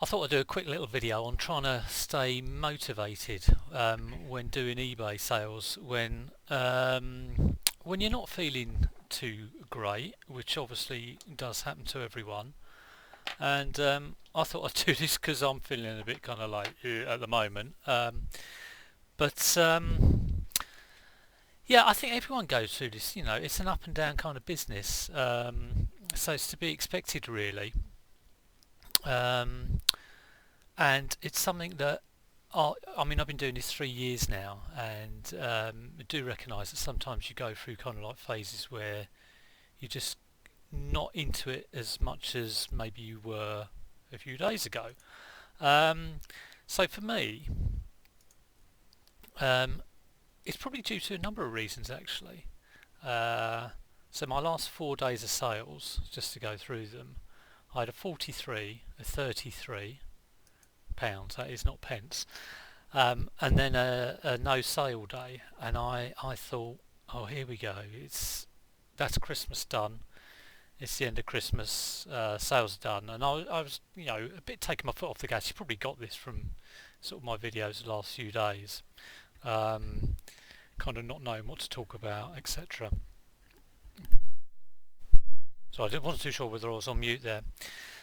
I thought I'd do a quick little video on trying to stay motivated when doing eBay sales when you're not feeling too great, which obviously does happen to everyone. And I thought I'd do this because I'm feeling a bit kind of like at the moment. But yeah, I think everyone goes through this. It's an up and down kind of business, so it's to be expected, really. Um, and it's something that I mean, I've been doing this 3 years now, and I do recognise that sometimes you go through kind of like phases where you're just not into it as much as maybe you were a few days ago. Um, so for me, um, it's probably due to a number of reasons actually. Uh, so my last 4 days of sales, just to go through them, I had a 43, a 33 pounds. That is not pence. And then a no sale day, and I thought, oh, here we go. That's Christmas done. It's the end of Christmas. Sales are done, and I was a bit taking my foot off the gas. You probably got this from sort of my videos the last few days. Um, Kind of not knowing what to talk about, etc. So I wasn't too sure whether I was on mute there.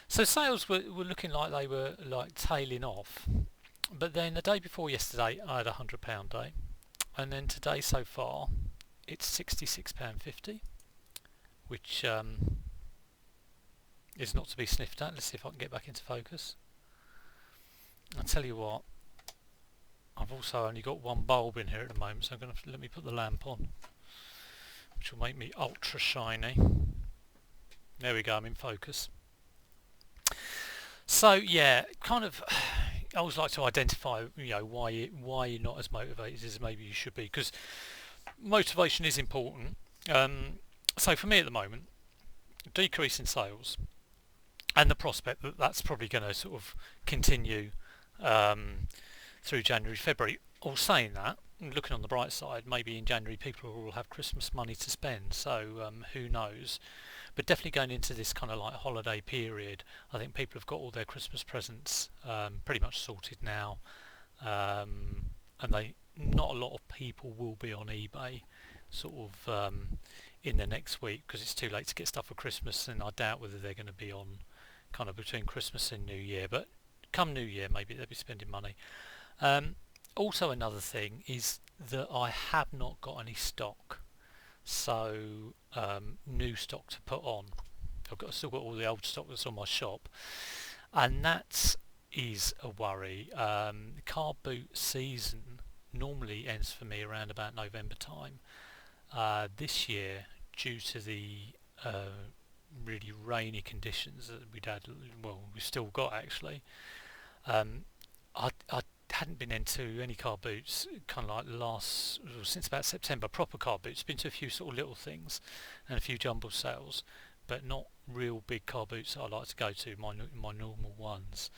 So sales were looking like they were like tailing off. But then the day before yesterday, I had £100 day, and then today so far, it's £66.50, which is not to be sniffed at. Let's see if I can get back into focus. I'll tell you what, I've also only got one bulb in here at the moment, so I'm going to let me put the lamp on, which will make me ultra shiny. There we go, I'm in focus. So yeah, kind of. I always like to identify, why you're not as motivated as maybe you should be, because motivation is important. So for me at the moment, decrease in sales and the prospect that that's probably going to sort of continue um, through January, February. Or saying that, looking on the bright side, maybe in January people will have Christmas money to spend. So who knows? But definitely going into this kind of like holiday period, I think people have got all their Christmas presents pretty much sorted now, and not a lot of people will be on eBay sort of in the next week because it's too late to get stuff for Christmas, and I doubt whether they're going to be on kind of between Christmas and New Year. But come New Year, maybe they'll be spending money. Um, Also, another thing is that I have not got any stock, so new stock to put on. Still got all the old stock that's on my shop, and that is a worry. Car boot season normally ends for me around about November time. This year, due to the really rainy conditions that we've still got actually, I hadn't been into any car boots kind of like since about September, proper car boots. Been to a few sort of little things and a few jumble sales, but not real big car boots that I like to go to, my normal ones.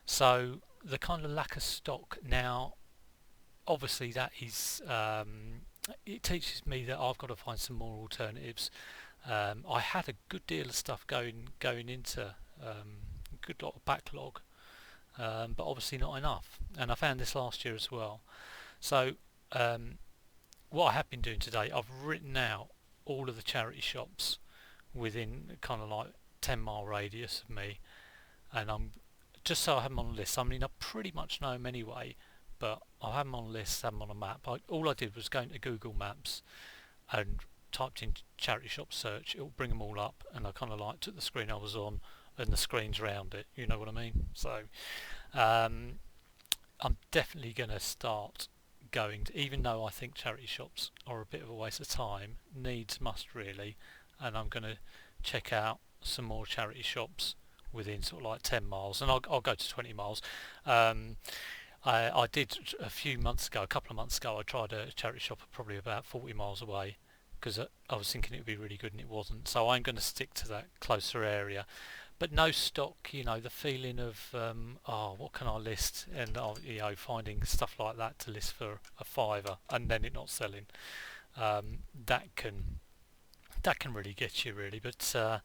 So the kind of lack of stock now, obviously that is it teaches me that I've got to find some more alternatives. I had a good deal of stuff going into a good lot of backlog, but obviously not enough. And I found this last year as well. So what I have been doing today, I've written out all of the charity shops within kind of like 10-mile radius of me, and I'm just so I have them on a list. I mean, I pretty much know them anyway, but I have them on a list, have them on a map. All I did was go into Google Maps and typed in charity shop search. It'll bring them all up, and I kind of like took the screen I was on and the screens around it. You know what I mean? So um, I'm definitely going to start going to, even though I think charity shops are a bit of a waste of time, needs must really, and I'm going to check out some more charity shops within sort of like 10 miles, and I'll go to 20 miles. Um, I did a couple of months ago, I tried a charity shop probably about 40 miles away because I was thinking it would be really good and it wasn't. So I'm going to stick to that closer area. But no stock, the feeling of what can I list, and finding stuff like that to list for a fiver and then it not selling. That can really get you really. But the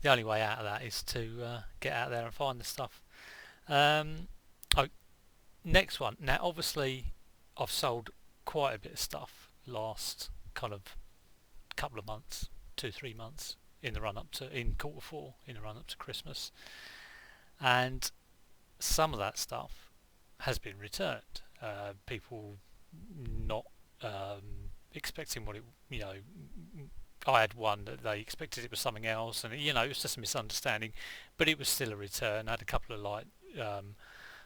only way out of that is to get out there and find the stuff. Um, oh, next one. Now, obviously, I've sold quite a bit of stuff last kind of couple of months, 2 3 months in the run up to in quarter four in the run up to Christmas, and some of that stuff has been returned. People not expecting what it, you know. I had one that they expected it was something else, and it was just a misunderstanding, but it was still a return. I had a couple of um,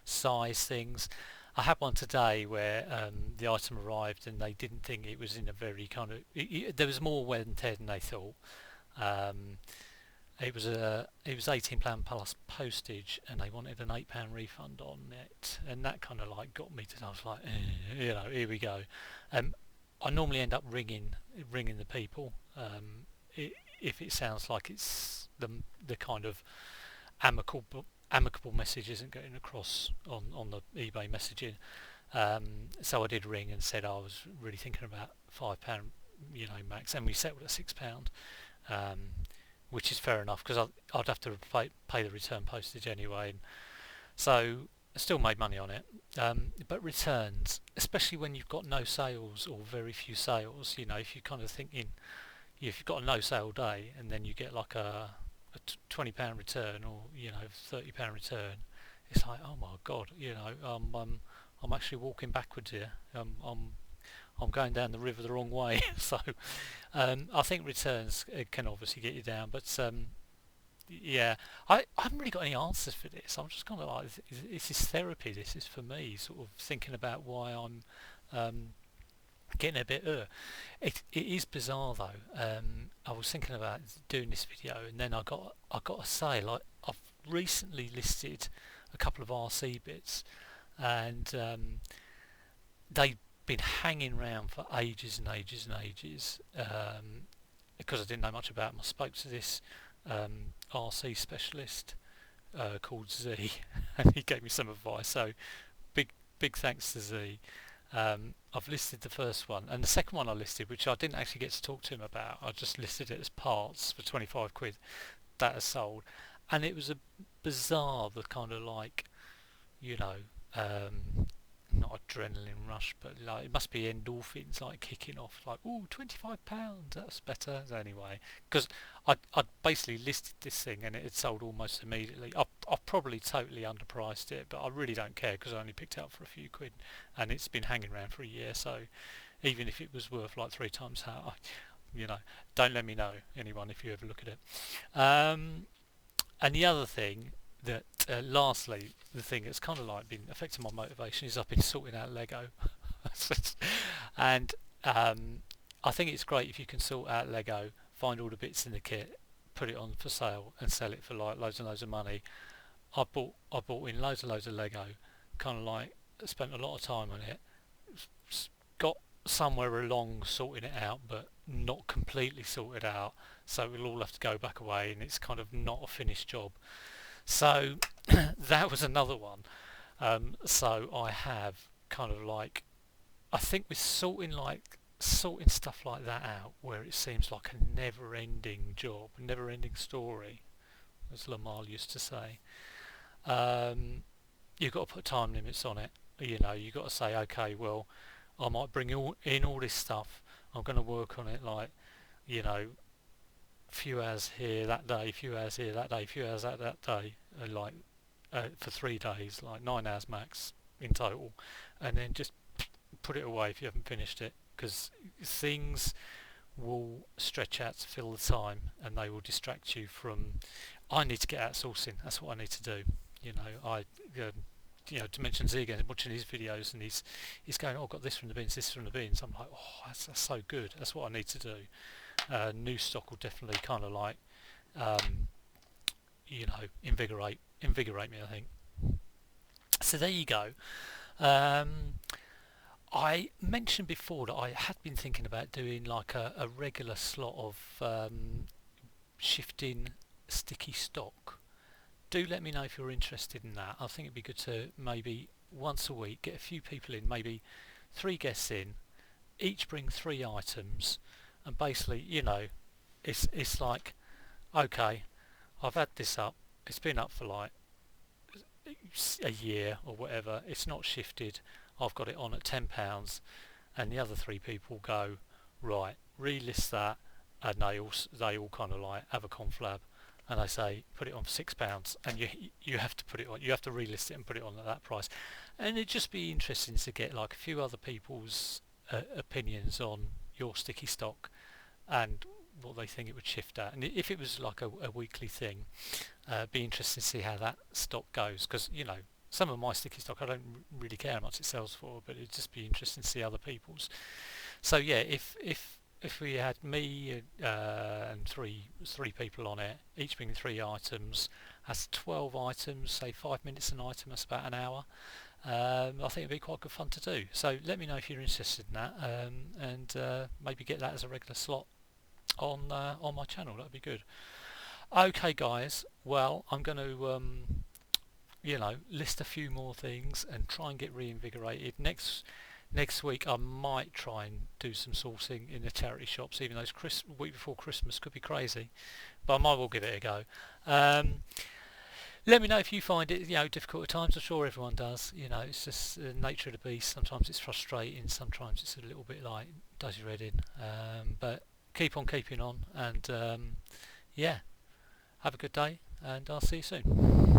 size things. I had one today where the item arrived and they didn't think it was in a very kind of. There was more wear and tear than they thought. Um, it was £18 plus postage, and they wanted an £8 refund on it, and that kind of like got me to. I was like, here we go. Um, I normally end up ringing the people if it sounds like it's the kind of amicable message isn't getting across on the eBay messaging. So I did ring and said I was really thinking about £5, max, and we settled at £6, um, which is fair enough because I'd have to pay the return postage anyway. And so I still made money on it. But returns, especially when you've got no sales or very few sales, if you're kind of thinking, if you've got a no sale day and then you get like a £20 return or £30 return, it's like, oh my god, I'm actually walking backwards here. I'm going down the river the wrong way. So I think returns can obviously get you down, but yeah, I haven't really got any answers for this. I'm just kind of like, this is therapy. This is for me, sort of thinking about why I'm um, getting a bit. It is bizarre though. I was thinking about doing this video, and then I got to say, like, I've recently listed a couple of RC bits, and they've been hanging around for ages and ages and ages. Because I didn't know much about them, I spoke to this RC specialist called Z, and he gave me some advice. So big thanks to Z. I've listed the first one, and the second one I listed, which I didn't actually get to talk to him about. I just listed it as parts for 25 quid. That has sold, and it was a bizarre, the kind of like, you know, not adrenaline rush, but like it must be endorphins like kicking off, like, ooh, £25, that's better. Anyway, because I'd basically listed this thing and it had sold almost immediately. I've probably totally underpriced it, but I really don't care because I only picked it up for a few quid, and it's been hanging around for a year. So even if it was worth like 3 times that, don't let me know, anyone, if you ever look at it. And the other thing that, lastly, the thing that's kind of like been affecting my motivation is I've been sorting out Lego. And I think it's great if you can sort out Lego, find all the bits in the kit, put it on for sale and sell it for like loads and loads of money. I bought in loads and loads of Lego, kind of like spent a lot of time on it, got somewhere along sorting it out, but not completely sorted out, so we'll all have to go back away, and it's kind of not a finished job. So that was another one. So I have kind of like, I think with sorting stuff like that out, where it seems like a never-ending job, never-ending story, as Lamar used to say. You've got to put time limits on it. You've got to say, okay, well, I might bring in all this stuff. I'm going to work on it like, few hours here that day, few hours here that day, few hours that day, like for 3 days, like 9 hours max in total, and then just put it away if you haven't finished it, because things will stretch out to fill the time, and they will distract you from. I need to get outsourcing. That's what I need to do. To mention Z again, watching his videos, and he's going, oh, I've got this from the bins, this from the bins. I'm like, oh, that's so good. That's what I need to do. New stock will definitely kind of like, invigorate me, I think. So there you go. I mentioned before that I had been thinking about doing like a regular slot of shifting sticky stock. Do let me know if you're interested in that. I think it'd be good to maybe once a week get a few people in, maybe 3 guests in, each bring 3 items, and basically, it's like, okay, I've had this up. It's been up for like a year or whatever, it's not shifted. I've got it on at £10, and the other three people go, right, relist that, and they all kind of like have a conflab, and they say put it on for £6, and you have to put it on, you have to relist it and put it on at that price, and it'd just be interesting to get like a few other people's opinions on your sticky stock and what they think it would shift at, and if it was like a weekly thing, be interesting to see how that stock goes, because some of my sticky stock I don't really care how much it sells for, but it'd just be interesting to see other people's. So yeah, if we had me and three people on it, each bringing 3 items, that's 12 items, say 5 minutes an item, that's about an hour. I think it'd be quite good fun to do. So let me know if you're interested in that, and maybe get that as a regular slot on my channel. That'd be good. Okay, guys. Well, I'm going to list a few more things and try and get reinvigorated. Next week I might try and do some sourcing in the charity shops, even though it's week before Christmas could be crazy, but I might well give it a go. Let me know if you find it difficult at times. I'm sure everyone does. It's just the nature of the beast. Sometimes it's frustrating, sometimes it's a little bit like does your head in, but keep on keeping on, and yeah, have a good day, and I'll see you soon.